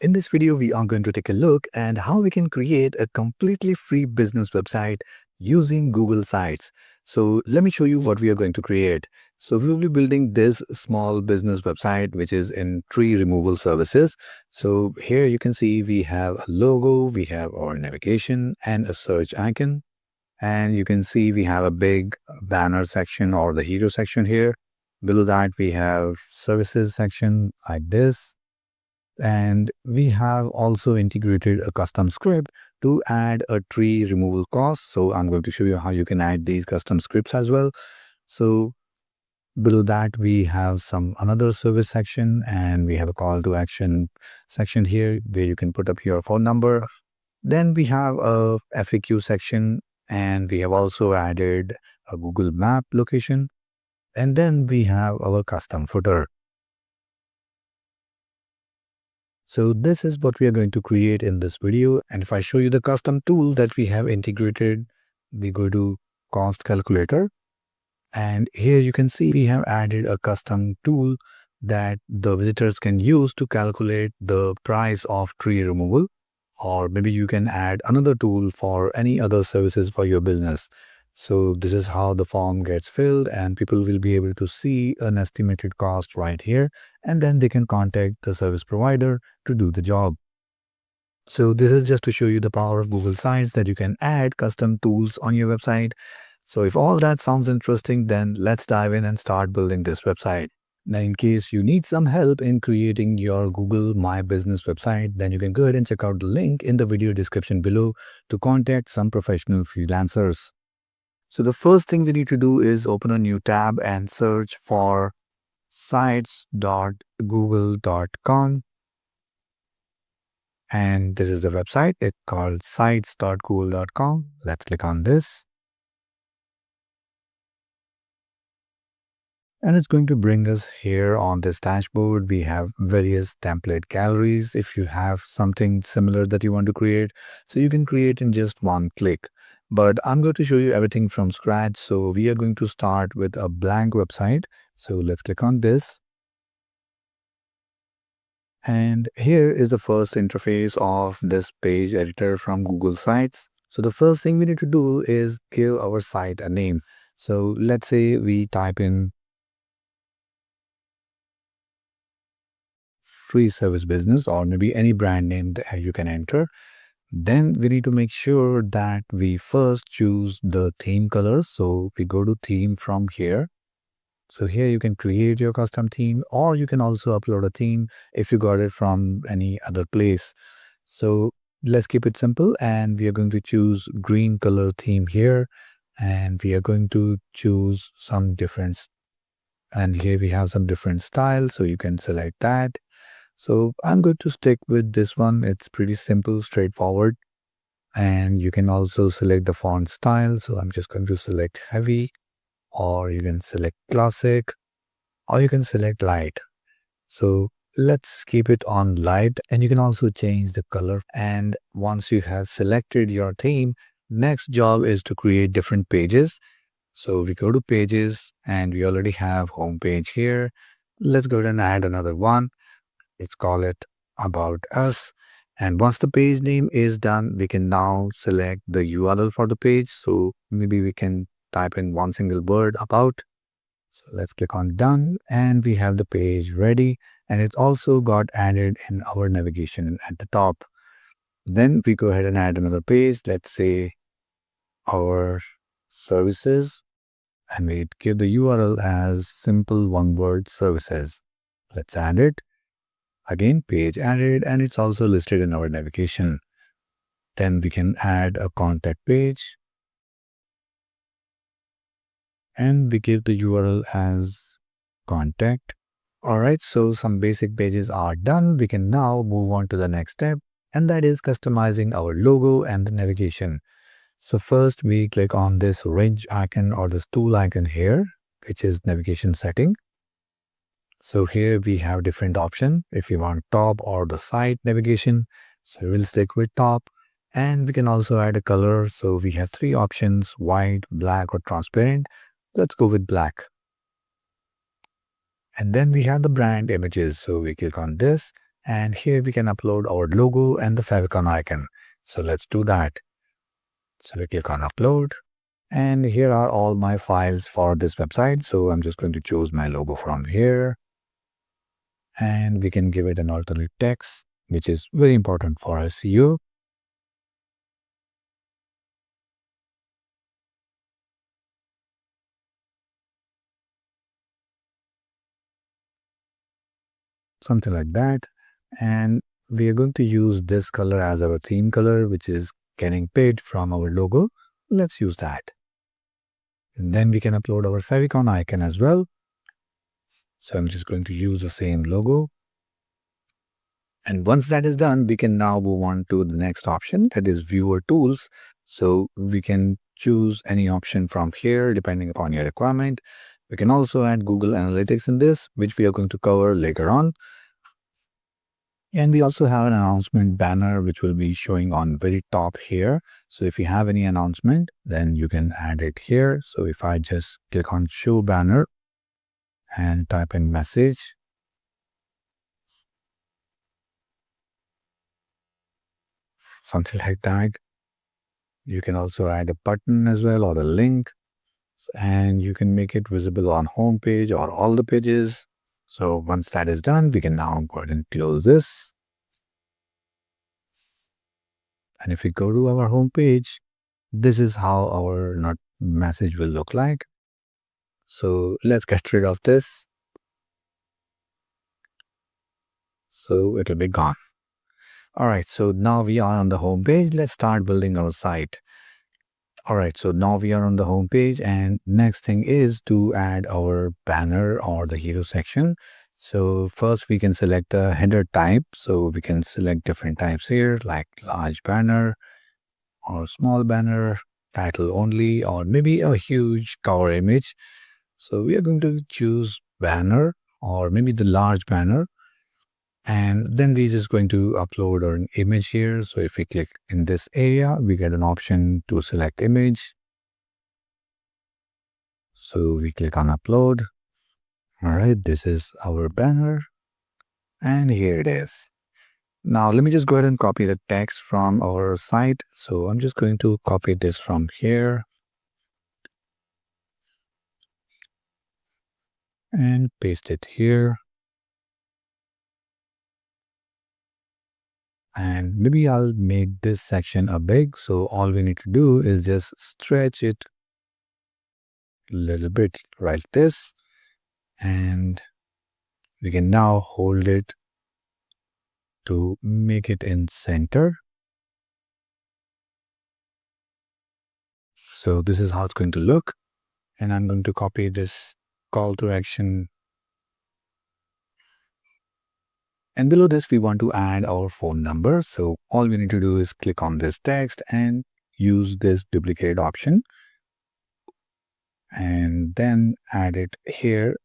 In this video, we are going to take a look at how we can create a completely free business website using Google Sites. So let me show you what we are going to create. So we will be building this small business website, which is in tree removal services. So here you can see we have a logo, we have our navigation and a search icon. And you can see we have a big banner section or the hero section here. Below that, we have services section like this. And we have also integrated a custom script to add a tree removal cost. So I'm going to show you how you can add these custom scripts as well. So below that, we have some another service section, and we have a call to action section here where you can put up your phone number. Then we have a FAQ section, and we have also added a Google Map location. And then we have our custom footer. So this is what we are going to create in this video. And if I show you the custom tool that we have integrated, we go to cost calculator. And here you can see we have added a custom tool that the visitors can use to calculate the price of tree removal. Or maybe you can add another tool for any other services for your business. So this is how the form gets filled, and people will be able to see an estimated cost right here, and then they can contact the service provider to do the job. So this is just to show you the power of Google Sites, that you can add custom tools on your website. So if all that sounds interesting, then let's dive in and start building this website. Now, in case you need some help in creating your Google My Business website, then you can go ahead and check out the link in the video description below to contact some professional freelancers. So the first thing we need to do is open a new tab and search for sites.google.com. And this is the website. It's called sites.google.com. Let's click on this. And it's going to bring us here on this dashboard. We have various template galleries if you have something similar that you want to create. So you can create in just one click. But I'm going to show you everything from scratch. So we are going to start with a blank website. So let's click on this. And here is the first interface of this page editor from Google Sites. So the first thing we need to do is give our site a name. So let's say we type in free service business, or maybe any brand name that you can enter. Then we need to make sure that we first choose the theme color. So we go to theme from here. So here you can create your custom theme, or you can also upload a theme if you got it from any other place. So let's keep it simple, and we are going to choose green color theme here, and we are going to choose some different, and here we have some different styles, so you can select that. So I'm going to stick with this one. It's pretty simple, straightforward. And you can also select the font style. So I'm just going to select heavy, or you can select classic, or you can select light. So let's keep it on light, and you can also change the color. And once you have selected your theme, next job is to create different pages. So we go to pages, and we already have home page here. Let's go ahead and add another one. Let's call it About Us. And once the page name is done, we can now select the URL for the page. So maybe we can type in one single word, about. So let's click on done, and we have the page ready, and it's also got added in our navigation at the top. Then we go ahead and add another page. Let's say our services, and we give the URL as simple one word services. Let's add it. Again, page added, and it's also listed in our navigation. Then we can add a contact page, and we give the URL as contact. All right, so some basic pages are done. We can now move on to the next step, and that is customizing our logo and the navigation. So first we click on this wrench icon or this tool icon here, which is navigation setting. So here we have different options if you want top or the side navigation. So we'll stick with top, and we can also add a color. So we have three options: white, black, or transparent. Let's go with black. And then we have the brand images. So we click on this, And here we can upload our logo and the favicon icon. So let's do that. So we click on upload. And here are all my files for this website. So I'm just going to choose my logo from here. And we can give it an alternate text, which is very important for SEO. Something like that. And we are going to use this color as our theme color, which is getting paid from our logo. Let's use that. And then we can upload our favicon icon as well. So I'm just going to use the same logo. And once that is done, we can now move on to the next option, that is viewer tools. So we can choose any option from here depending upon your requirement. We can also add Google Analytics in this, which we are going to cover later on. And we also have an announcement banner, which will be showing on very top here. So if you have any announcement, then you can add it here. So if I just click on show banner and type in message, something like that. You can also add a button as well or a link, and you can make it visible on home page or all the pages. So once that is done, we can now go ahead and close this. And if we go to our home page, this is how our message will look like. So let's get rid of this. So it will be gone. All right, so now we are on the home page. Let's start building our site. All right, so now we are on the home page, and next thing is to add our banner or the hero section. So first we can select the header type. So we can select different types here, like large banner or small banner, title only, or maybe a huge cover image. So we are going to choose banner or maybe the large banner. And then we're just going to upload an image here. So if we click in this area, we get an option to select image. So we click on upload. All right, this is our banner. And here it is. Now let me just go ahead and copy the text from our site. So I'm just going to copy this from here and paste it here. And maybe I'll make this section a big. So all we need to do is just stretch it a little bit like this. And we can now hold it to make it in center. So this is how it's going to look. And I'm going to copy this call to action. And below this, we want to add our phone number. So all we need to do is click on this text and use this duplicate option. And then add it here,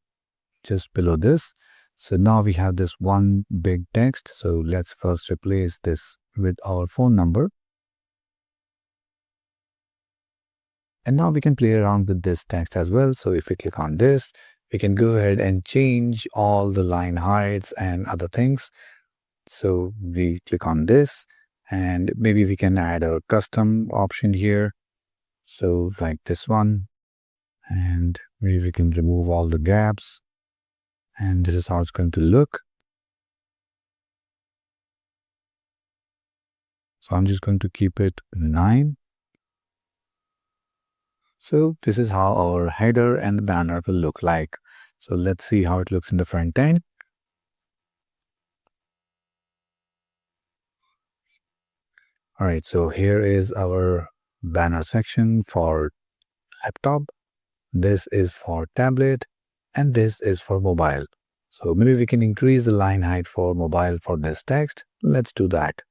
just below this. So now we have this one big text. So let's first replace this with our phone number. And now we can play around with this text as well. So if we click on this, we can go ahead and change all the line heights and other things. So we click on this, and maybe we can add a custom option here. So like this one, and maybe we can remove all the gaps. And this is how it's going to look. So I'm just going to keep it 9. So this is how our header and the banner will look like. So let's see how it looks in the front end. All right, so here is our banner section for laptop. This is for tablet, and this is for mobile. So maybe we can increase the line height for mobile for this text. Let's do that.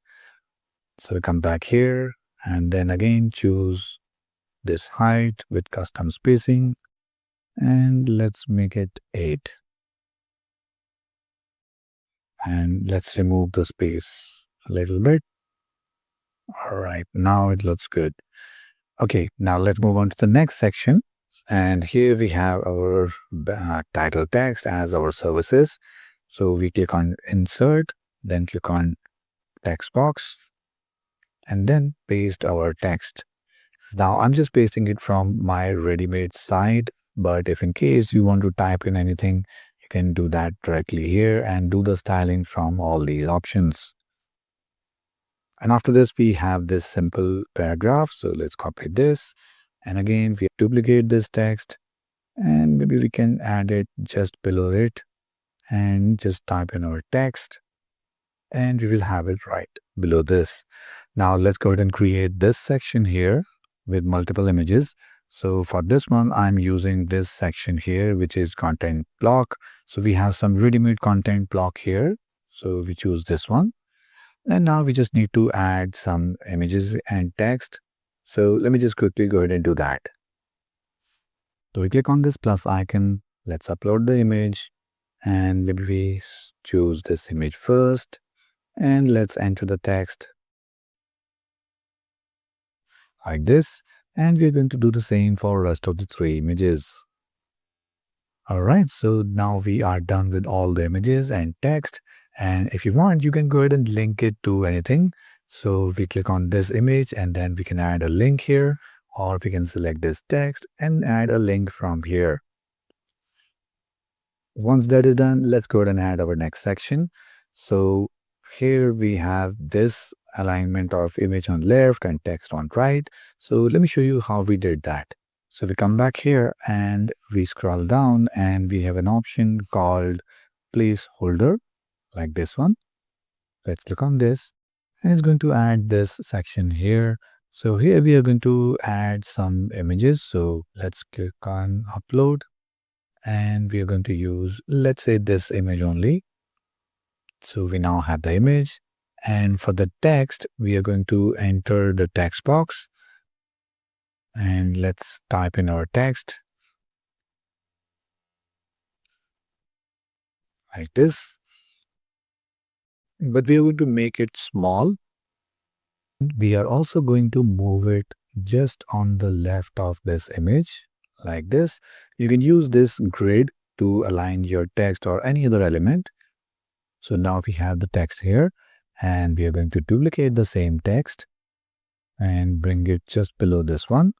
So we come back here and then again choose this height with custom spacing, and let's make it 8. And let's remove the space a little bit. All right, now it looks good. Okay, now let's move on to the next section. And here we have our title text as our services. So we click on insert then click on text box, and then paste our text. Now I'm just pasting it from my ready-made site, but if in case you want to type in anything, you can do that directly here and do the styling from all these options. And after this, we have this simple paragraph. So let's copy this. And again, we duplicate this text and maybe we can add it just below it and just type in our text and we will have it right below this. Now let's go ahead and create this section here with multiple images. So for this one, I'm using this section here, which is content block. So we have some ready-made content block here. So we choose this one. And now we just need to add some images and text. So let me just quickly go ahead and do that. So we click on this plus icon. Let's upload the image and maybe we choose this image first and let's enter the text like this. And we're going to do the same for rest of the 3 images. Alright, so now we are done with all the images and text. And if you want, you can go ahead and link it to anything. So we click on this image and then we can add a link here, or we can select this text and add a link from here. Once that is done, let's go ahead and add our next section. So here we have this alignment of image on left and text on right. So let me show you how we did that. So we come back here and we scroll down and we have an option called placeholder like this one. Let's click on this and it's going to add this section here. So here we are going to add some images. So let's click on upload and we are going to use, let's say, this image only. So we now have the image, and for the text we are going to enter the text box and let's type in our text like this, but we are going to make it small. We are also going to move it just on the left of this image like this. You can use this grid to align your text or any other element. So now we have the text here and we are going to duplicate the same text and bring it just below this one.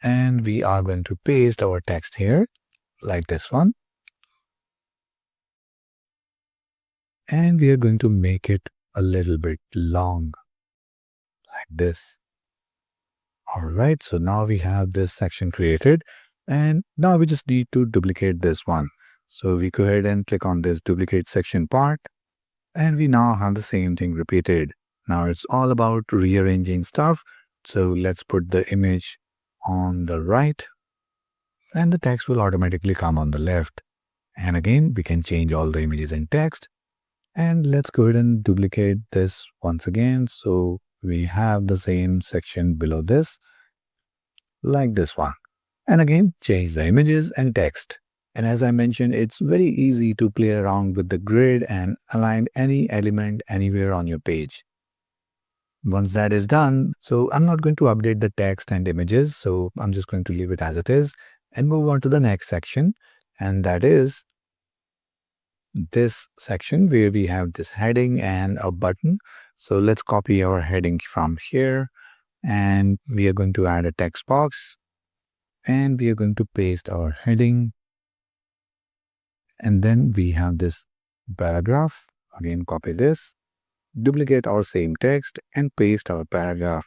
And we are going to paste our text here like this one. And we are going to make it a little bit long like this. All right, so now we have this section created and now we just need to duplicate this one. So we go ahead and click on this duplicate section part and we now have the same thing repeated. Now it's all about rearranging stuff. So let's put the image on the right and the text will automatically come on the left. And again, we can change all the images and text. And let's go ahead and duplicate this once again. So we have the same section below this, like this one. And again, change the images and text. And as I mentioned, it's very easy to play around with the grid and align any element anywhere on your page. Once that is done, so I'm not going to update the text and images, so I'm just going to leave it as it is and move on to the next section. And that is this section where we have this heading and a button. So let's copy our heading from here and we are going to add a text box and we are going to paste our heading. And then we have this paragraph. Again, copy this, duplicate our same text and paste our paragraph.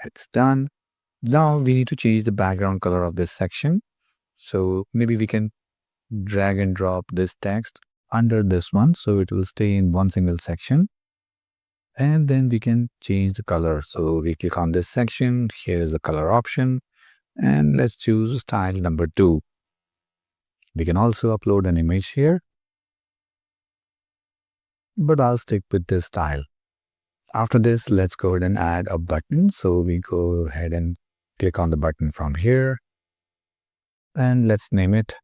It's done. Now we need to change the background color of this section. So maybe we can drag and drop this text under this one so it will stay in one single section. And then we can change the color. So we click on this section. Here is the color option. And let's choose style number 2. We can also upload an image here, but I'll stick with this style. After this, let's go ahead and add a button. So we go ahead and click on the button from here. And let's name it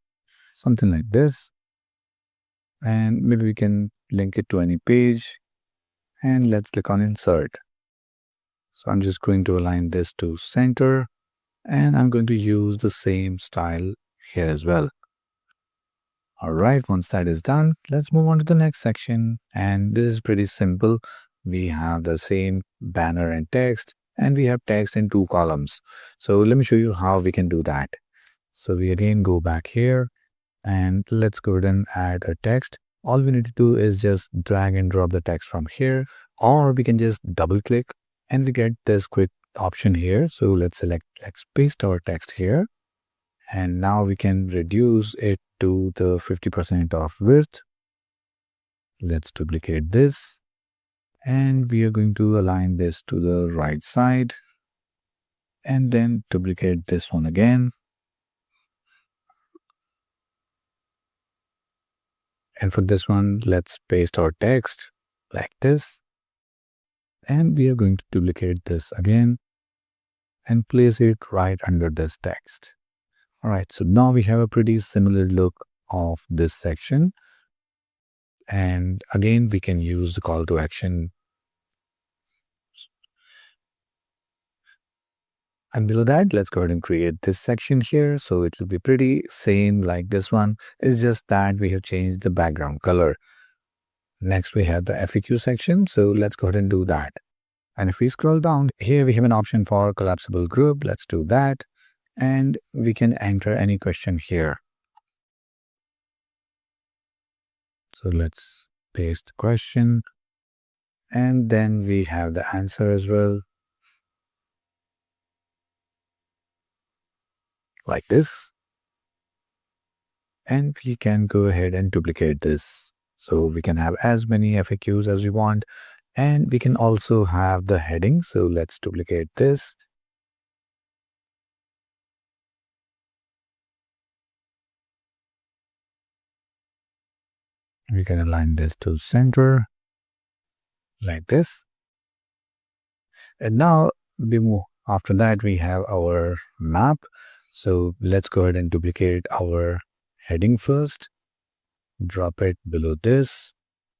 something like this. And maybe we can link it to any page. And let's click on insert. So I'm just going to align this to center. And I'm going to use the same style here as well. All right, once that is done, let's move on to the next section. And this is pretty simple. We have the same banner and text, and we have text in 2 columns. So let me show you how we can do that. So we again go back here and let's go ahead and add a text. All we need to do is just drag and drop the text from here, or we can just double click and we get this quick option here. So let's paste our text here. And now we can reduce it to the 50% of width. Let's duplicate this. And we are going to align this to the right side. And then duplicate this one again. And for this one, let's paste our text like this. And we are going to duplicate this again and place it right under this text. All right, so now we have a pretty similar look of this section. And again, we can use the call to action. And below that, let's go ahead and create this section here. So it will be pretty same like this one. It's just that we have changed the background color. Next, we have the FAQ section. So let's go ahead and do that. And if we scroll down here, we have an option for collapsible group. Let's do that. And we can enter any question here. So let's paste the question. And then we have the answer as well. Like this. And we can go ahead and duplicate this. So we can have as many FAQs as we want. And we can also have the heading. So let's duplicate this. We can align this to center like this. And now after that, we have our map. So let's go ahead and duplicate our heading first. Drop it below this.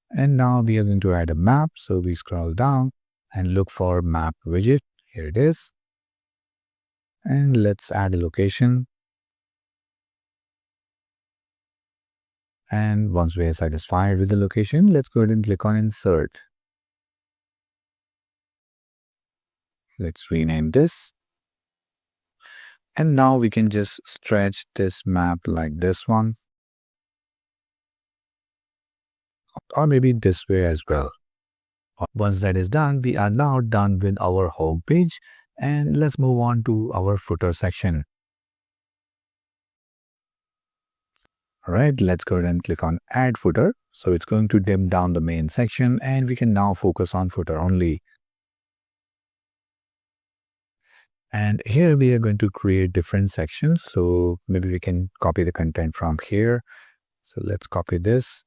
And now we are going to add a map. So we scroll down and look for map widget. Here it is. And let's add a location. And once we are satisfied with the location, let's go ahead and click on insert. Let's rename this. And now we can just stretch this map like this one. Or maybe this way as well. Once that is done, we are now done with our home page. And let's move on to our footer section. All right, let's go ahead and click on add footer. So it's going to dim down the main section and we can now focus on footer only. And here we are going to create different sections. So maybe we can copy the content from here. So let's copy this.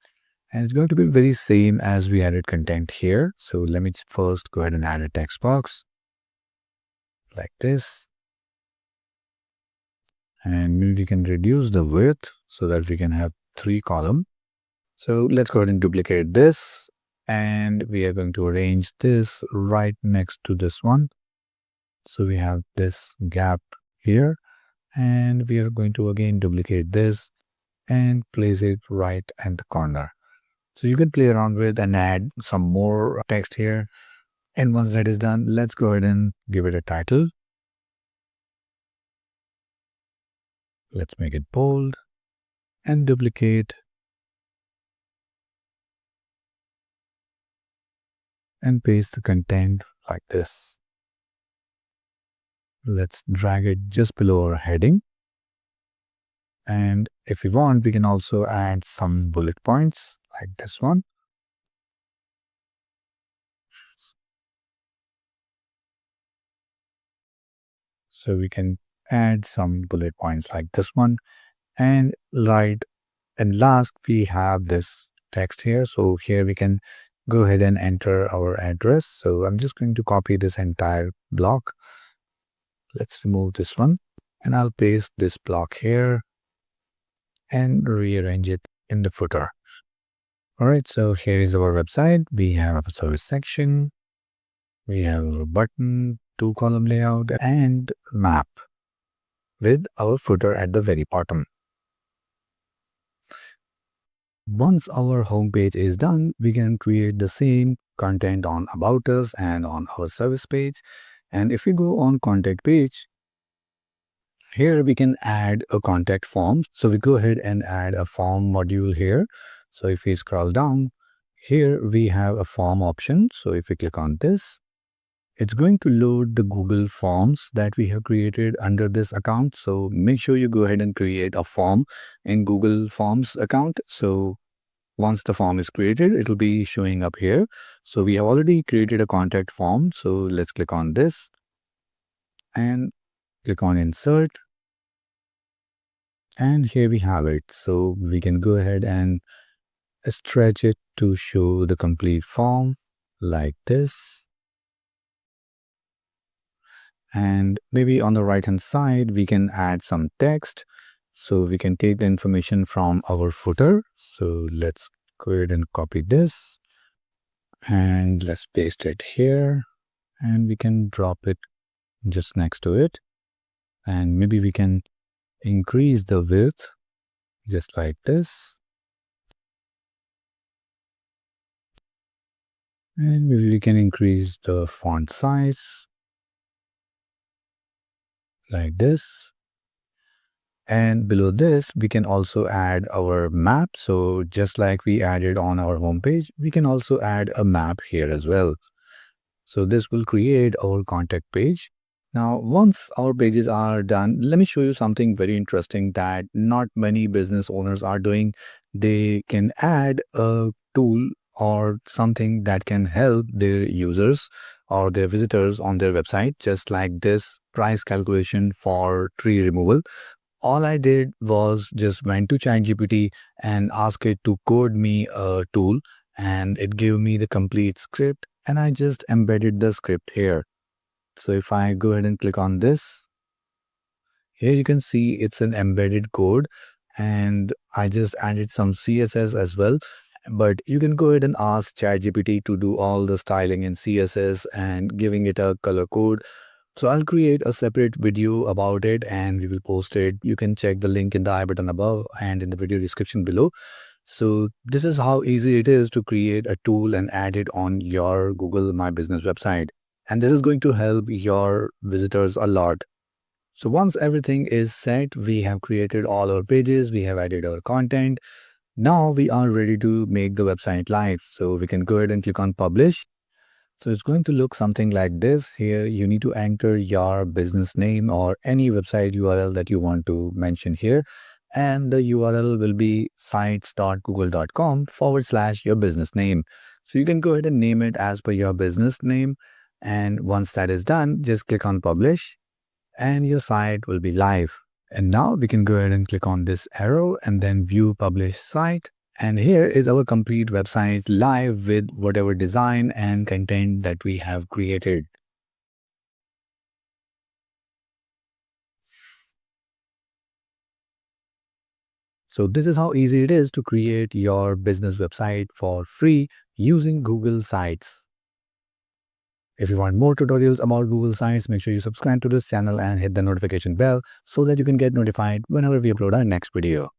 And it's going to be very same as we added content here. So let me first go ahead and add a text box like this. And maybe we can reduce the width so that we can have 3 columns. So let's go ahead and duplicate this. And we are going to arrange this right next to this one. So we have this gap here. And we are going to again duplicate this and place it right at the corner. So you can play around with and add some more text here. And once that is done, let's go ahead and give it a title. Let's make it bold and duplicate and paste the content like this. Let's drag it just below our heading. And if we want, we can also add some bullet points like this one. So we can add some bullet points like this one. And last, we have this text here. So here we can go ahead and enter our address. So I'm just going to copy this entire block. Let's remove this one and I'll paste this block here and rearrange it in the footer. All right, so here is our website. We have a service section. We have a button, 2-column layout and map with our footer at the very bottom. Once our homepage is done, we can create the same content on About Us and on our service page. And if we go on contact page, here we can add a contact form. So we go ahead and add a form module here. So if we scroll down, here we have a form option. So if we click on this, it's going to load the Google Forms that we have created under this account. So make sure you go ahead and create a form in Google Forms account. So once the form is created, it will be showing up here. So we have already created a contact form. So let's click on this and click on insert. And here we have it. So we can go ahead and stretch it to show the complete form like this. And maybe on the right hand side, we can add some text. So we can take the information from our footer. So let's go ahead and copy this and let's paste it here, and we can drop it just next to it. And maybe we can increase the width just like this. And maybe we can increase the font size like this. And below this, we can also add our map. So just like we added on our homepage, we can also add a map here as well. So this will create our contact page. Now, once our pages are done, let me show you something very interesting that not many business owners are doing. They can add a tool or something that can help their users or their visitors on their website, just like this price calculation for tree removal. All I did was just went to ChatGPT and asked it to code me a tool, and it gave me the complete script, and I just embedded the script here. So if I go ahead and click on this, here you can see it's an embedded code, and I just added some CSS as well. But you can go ahead and ask ChatGPT to do all the styling in CSS and giving it a color code. So I'll create a separate video about it and we will post it. You can check the link in the I button above and in the video description below. So this is how easy it is to create a tool and add it on your Google My Business website. And this is going to help your visitors a lot. So once everything is set, we have created all our pages, we have added our content. Now we are ready to make the website live. So we can go ahead and click on publish. So it's going to look something like this. Here you need to enter your business name or any website URL that you want to mention here. And the URL will be sites.google.com/ your business name. So you can go ahead and name it as per your business name. And once that is done, just click on publish and your site will be live. And now we can go ahead and click on this arrow and then view publish site. And here is our complete website live with whatever design and content that we have created. So this is how easy it is to create your business website for free using Google Sites. If you want more tutorials about Google Sites, make sure you subscribe to this channel and hit the notification bell so that you can get notified whenever we upload our next video.